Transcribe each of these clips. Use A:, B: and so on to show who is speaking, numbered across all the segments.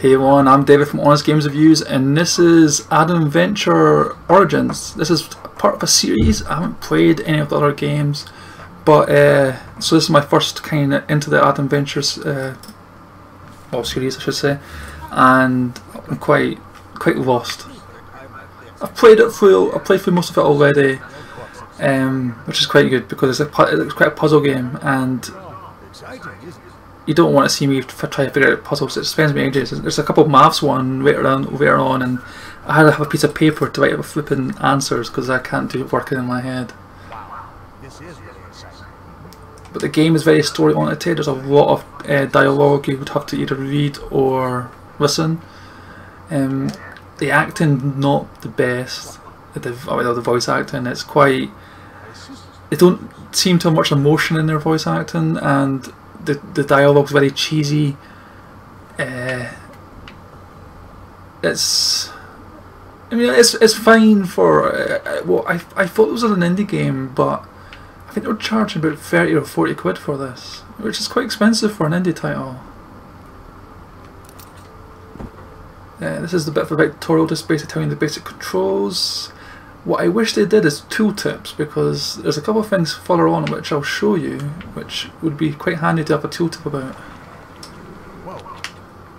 A: Hey everyone, I'm David from Honest Games Reviews, and this is Adam Venture Origins. This is part of a series. I haven't played any of the other games, but so this is my first kind of into the Adam Ventures series, I should say, and I'm quite lost. I've played through most of it already, which is quite good because it's quite a puzzle game, and you don't want to see me try to figure out puzzles. It spends me ages. There's a couple of maths one later on, and I had to have a piece of paper to write up flipping answers because I can't do it working in my head. But the game is very story oriented. There's a lot of dialogue you would have to either read or listen. The acting not the best. The voice acting, it's quite. They don't seem to have much emotion in their voice acting, and the dialogue's very cheesy. It's fine for well, I thought it was an indie game, but I think they were charging about 30 or 40 quid for this, which is quite expensive for an indie title. This is the bit of a tutorial, just basically telling you the basic controls. What I wish they did is tooltips, because there's a couple of things further on which I'll show you, which would be quite handy to have a tooltip about.
B: Whoa!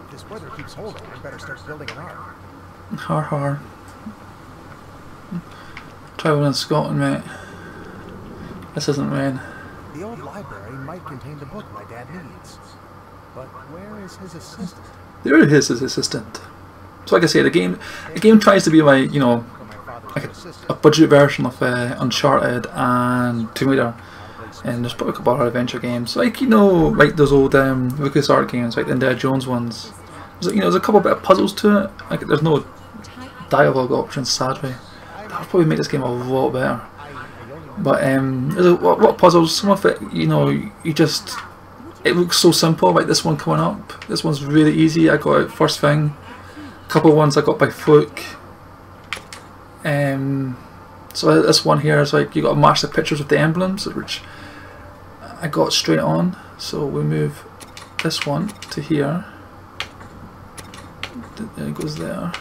B: If this weather keeps holding, I better start building an ark.
A: Har. Traveling in Scotland, mate. This isn't rain.
B: The old library might contain the book my dad needs, but where is his assistant?
A: There is his assistant. So, like I say, the game tries to be like, you know, like a budget version of Uncharted and Tomb Raider, and there's probably a couple of other adventure games, like, you know, like those old LucasArts games, like the Indiana Jones ones. There's a couple bit of puzzles to it. Like, there's no dialogue options, sadly. That would probably make this game a lot better. But there's a lot of puzzles. Some of it, you know, it looks so simple. Like this one coming up. This one's really easy. I got it first thing. A couple of ones I got by fluke. So this one here is like you got to match the pictures with the emblems, which I got straight on. So we move this one to here. It goes there.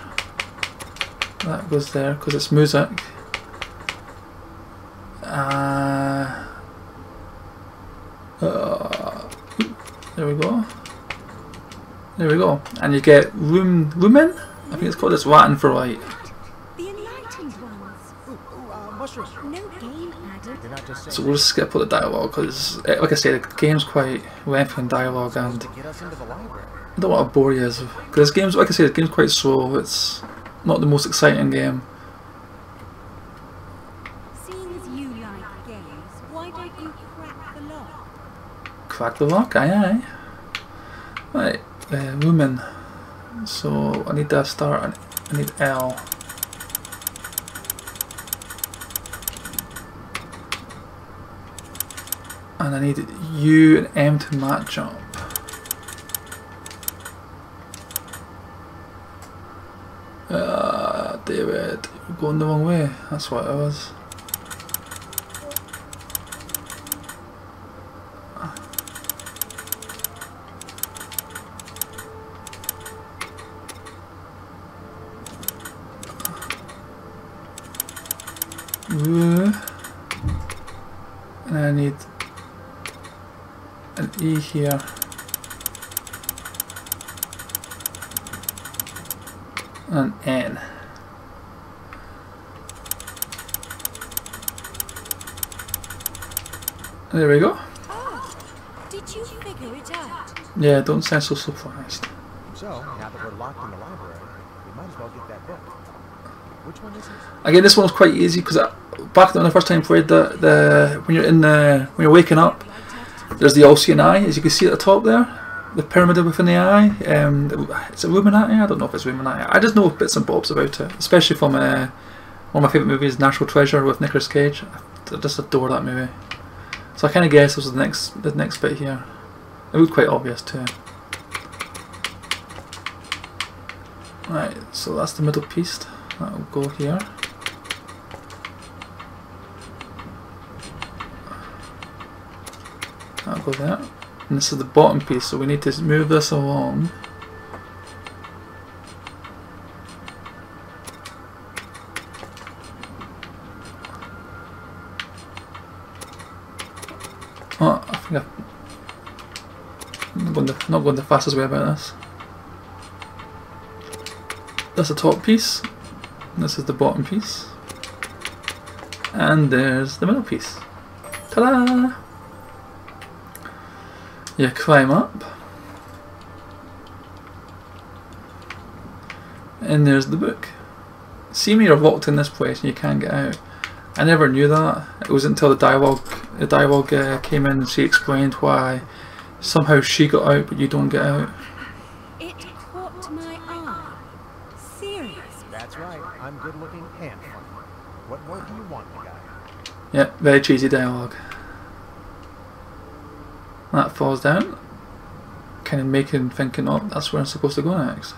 A: That goes there because it's music. There we go. There we go. And you get lumen. I think it's called. It's Latin for light. So we'll just skip all the dialogue because, like I say, the game's quite lengthy in dialogue, and I don't want to bore you because this game's, like I say, the game's quite slow. It's not the most exciting game.
C: Seeing as you like games, why don't you crack the lock?
A: Crack the lock, aye. Right, lumen. So I need to start, and I need L. And I need U and M to match up. David, you're going the wrong way. That's what it was. And I need an E here. And an N. There we go.
C: Oh, did you figure it out?
A: Yeah, don't sound so surprised.
B: So, now that we're locked in the library, we might as well get that book. Which one is it?
A: Again, this one was quite easy because back when I first time played when you're waking up, there's the all-seeing eye, as you can see at the top there, the pyramid within the eye. It's a Illuminati. I don't know if it's Illuminati. I just know bits and bobs about it, especially from one of my favourite movies, National Treasure with Nicolas Cage. I just adore that movie. So I kind of guess this was the next bit here. It was quite obvious too. Right, so that's the middle piece. That'll go here. That'll go there. And this is the bottom piece, so we need to move this along Yeah. Not going the fastest way about this. That's the top piece. This is the bottom piece. And there's the middle piece. Ta-da! You climb up. And there's the book. See me, you're locked in this place and you can't get out. I never knew that. It wasn't until the dialogue came in and she explained why somehow she got out but you don't get out.
C: It caught my eye. Serious.
B: That's right. I'm good looking and funny. What more do you want, my guy?
A: Yep, very cheesy dialogue. That falls down. Kind of making thinking, oh, that's where I'm supposed to go next.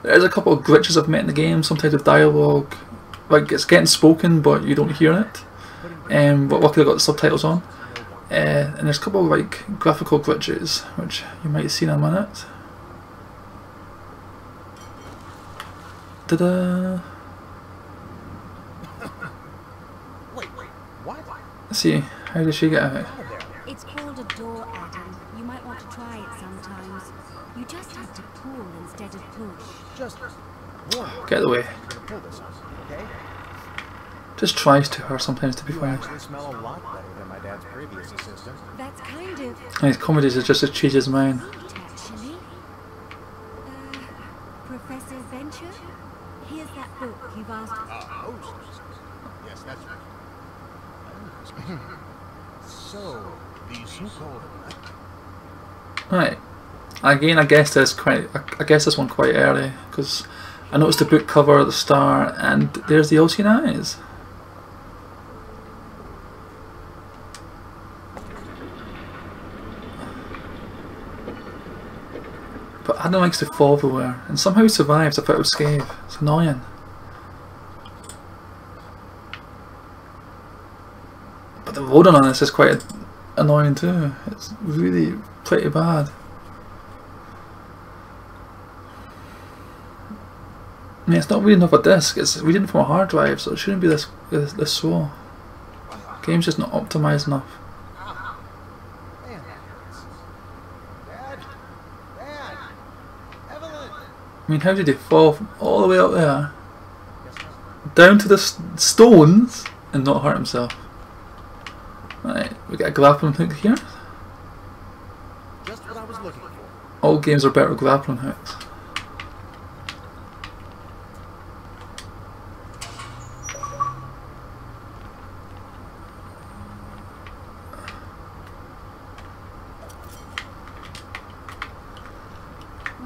A: There's a couple of glitches I've met in the game, sometimes with dialogue, like it's getting spoken but you don't hear it. But luckily I got the subtitles on. And there's a couple of like graphical glitches, which you might see in a minute. Ta-da!
B: Wait, what?
A: Let's see, how does she get out?
C: It's called a door, Adam. You might want to try it sometimes. You just have to pull instead of push.
B: Just
A: Get away.
B: pull this up, okay?
A: Just tries to her sometimes to be
B: You
A: funny.
B: actually smell a lot better than my dad's previous assistant.
C: That's kind of
A: And his comedies are just as cheesy as mine.
C: neat, actually. Professor Venture? Here's that book you've asked.
B: Yes, that's right. So, the so-called...
A: Right. Again, I guess this one quite early because I noticed the book cover at the start, and there's the Ocean Eyes. But Adam likes to fall everywhere, and somehow he survives without escape. It's annoying. But the loading on this is quite annoying too. It's really pretty bad. I mean, it's not reading off a disc, it's reading from a hard drive, so it shouldn't be this slow. The game's just not optimized enough.
B: Man, that hurts. Dad! Evelyn!
A: I mean, how did he fall from all the way up there, down to the stones, and not hurt himself? Right, we got a grappling hook here.
B: Just what I was looking for.
A: All games are better with grappling hooks.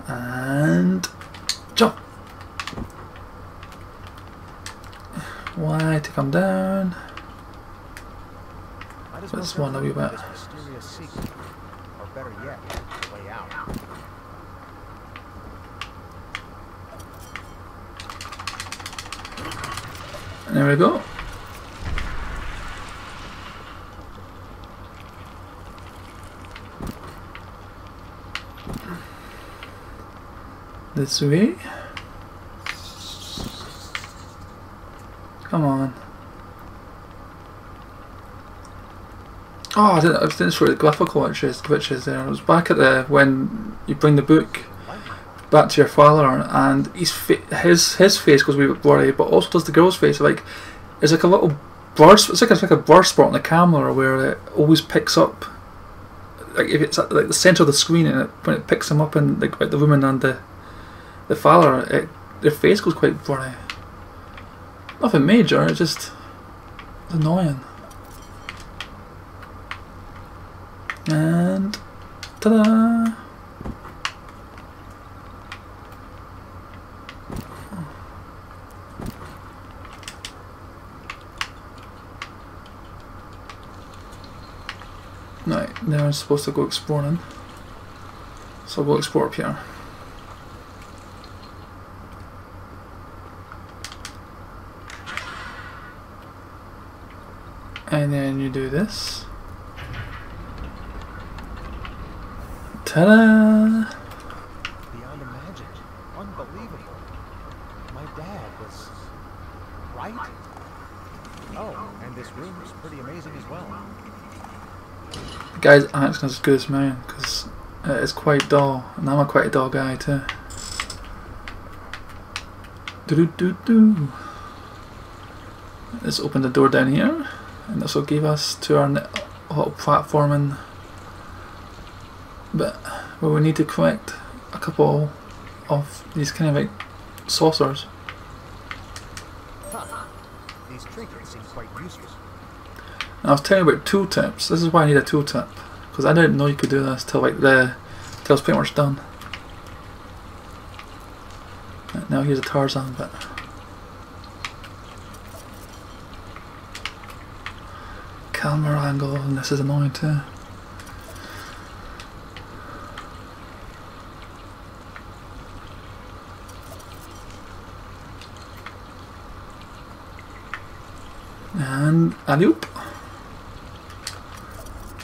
A: And jump. Y to come down.
B: Might as
A: That's
B: well
A: one
B: tell
A: of you
B: you
A: bet.
B: this mysterious secret. Or better yet, the way out.
A: And there we go. This way. Come on. Oh, I didn't show the graphical glitches there. It was back at when you bring the book back to your father, and his face goes a wee bit blurry, but also does the girl's face. Like, it's like a little blur. It's like a blur spot on the camera where it always picks up. Like if it's at like the center of the screen, and when it picks them up, and like the woman and the father, their face goes quite blurry. Nothing major. It's just annoying. And ta-da! Right, now I'm supposed to go exploring. So I'll go explore up here. And then you do this. Ta-da!
B: Beyond imagined. Unbelievable. My dad was... right? Oh, and find this room is pretty amazing as well.
A: The guy's accent is as good as mine because it's quite dull, and I'm quite a dull guy too. Let's open the door down here, and this will give us to our little platforming bit where we need to collect a couple of these kind of like saucers.
B: These trinkets seem quite useful.
A: And I was telling you about tooltips. This is why I need a tooltip, because I didn't know you could do this till like till it's pretty much done. Right, now here's a Tarzan bit. Camera angle, and this is annoying too. And alley-oop.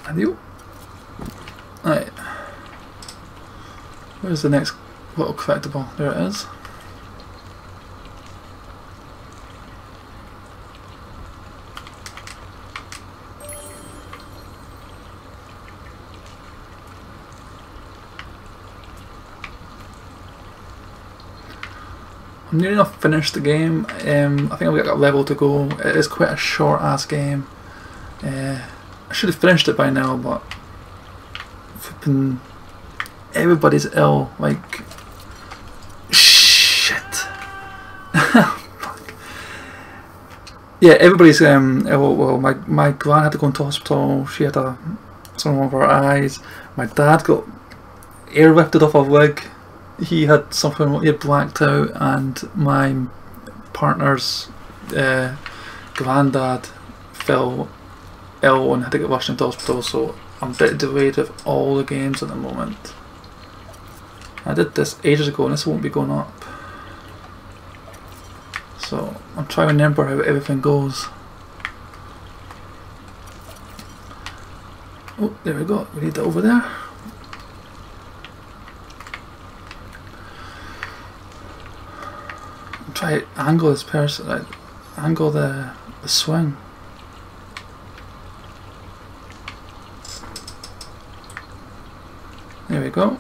A: Alley-oop. Right. Where's the next little collectible? There it is. I'm nearly enough finished the game. I think I've got a level to go. It is quite a short ass game. I should have finished it by now, but flipping everybody's ill. Like shit. Fuck. Yeah, everybody's ill. Well, my gran had to go into hospital. She had something over her eyes. My dad got airlifted off a wig. He had something, he had blacked out, and my partner's granddad fell ill and had to get rushed into hospital, so I'm a bit delayed with all the games at the moment. I did this ages ago and this won't be going up. So I'm trying to remember how everything goes. Oh, there we go, we need that over there. Try to angle this person, like angle the swing. There we go.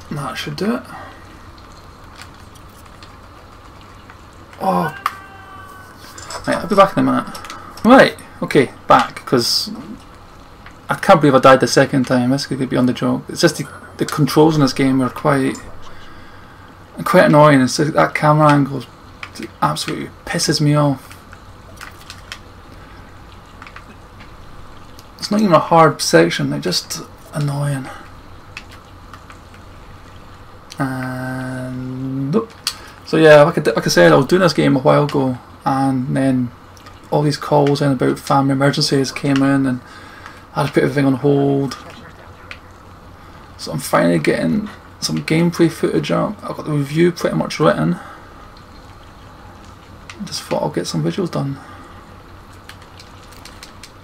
A: That should do it. Oh, right, I'll be back in a minute. Right, okay, back, because I can't believe I died the second time. This could be on the joke. It's just the controls in this game are quite annoying. It's like that camera angle absolutely pisses me off. It's not even a hard section, they're just annoying. And so yeah, like I said, I was doing this game a while ago, and then all these calls in about family emergencies came in, and I had to put everything on hold. So I'm finally getting some gameplay footage up. I've got the review pretty much written. Just thought I'll get some visuals done.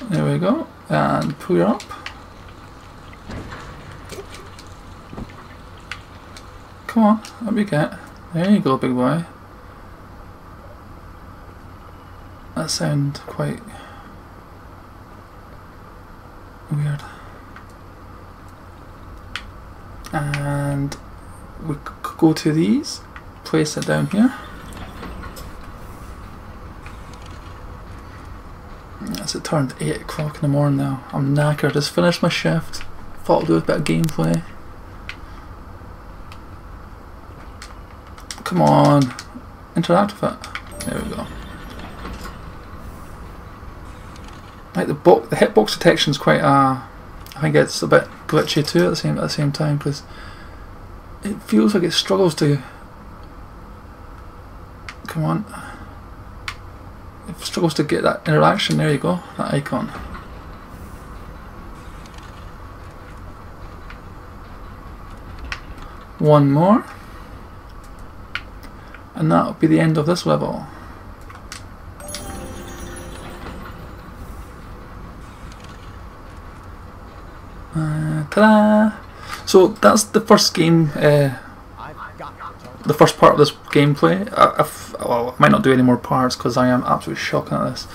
A: There we go, and pull her up. Come on, up you get. There you go, big boy. That sounds quite weird. And we could go to these, place it down here. As it turned 8 o'clock in the morning now. I'm knackered, just finished my shift. Thought I'd do a bit of gameplay. Come on, interact with it. There we go. Like the hitbox detection is quite I think it's a bit glitchy too at the same time, because it feels like it struggles to. Come on. It struggles to get that interaction. There you go, that icon. One more. And that'll be the end of this level. Ta-da! So that's the first game, the first part of this gameplay. well, I might not do any more parts because I am absolutely shocking at this.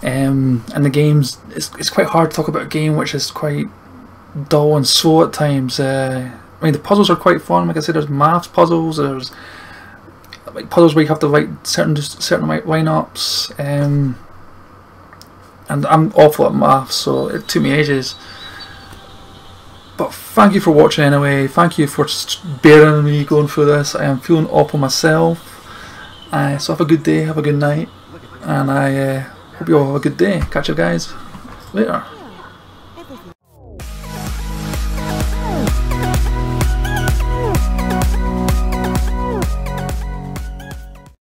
A: And the games, it's quite hard to talk about a game which is quite dull and slow at times. I mean, the puzzles are quite fun. Like I said, there's maths puzzles, there's like puzzles where you have to write certain lineups, and I'm awful at maths, so it took me ages. But thank you for watching anyway. Thank you for bearing me going through this. I am feeling awful myself. So have a good day, have a good night, and I hope you all have a good day. Catch you guys later.